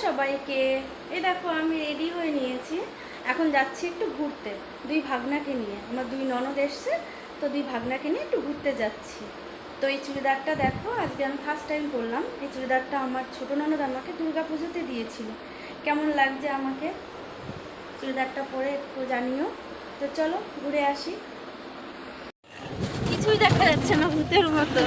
সবাইকে। এই দেখো আমি রেডি হয়ে নিয়েছি, এখন যাচ্ছি একটু ঘুরতে দুই ভাগনাকে নিয়ে। আমার দুই ননদ এসছে, তো দুই ভাগনাকে নিয়ে একটু ঘুরতে যাচ্ছি। তো এই চুড়িদারটা দেখো, আজকে আমি ফার্স্ট টাইম পরলাম। এই চুড়িদারটা আমার ছোটো ননদ আমাকে দুর্গা পুজোতে দিয়েছিল। কেমন লাগছে আমাকে চুড়িদারটা পরে একটু জানিও। তো চলো ঘুরে আসি। কিছুই দেখা যাচ্ছে না, ভূতের মতো।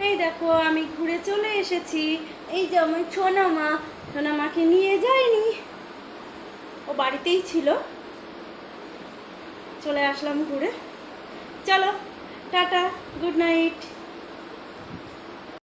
এই দেখো আমি ঘুরে চলে এসেছি। এই যে আমার সোনামাকে নিয়ে যায়নি, ও বাড়িতেই ছিল। চলে আসলাম ঘুরে। চলো টাটা, গুড নাইট।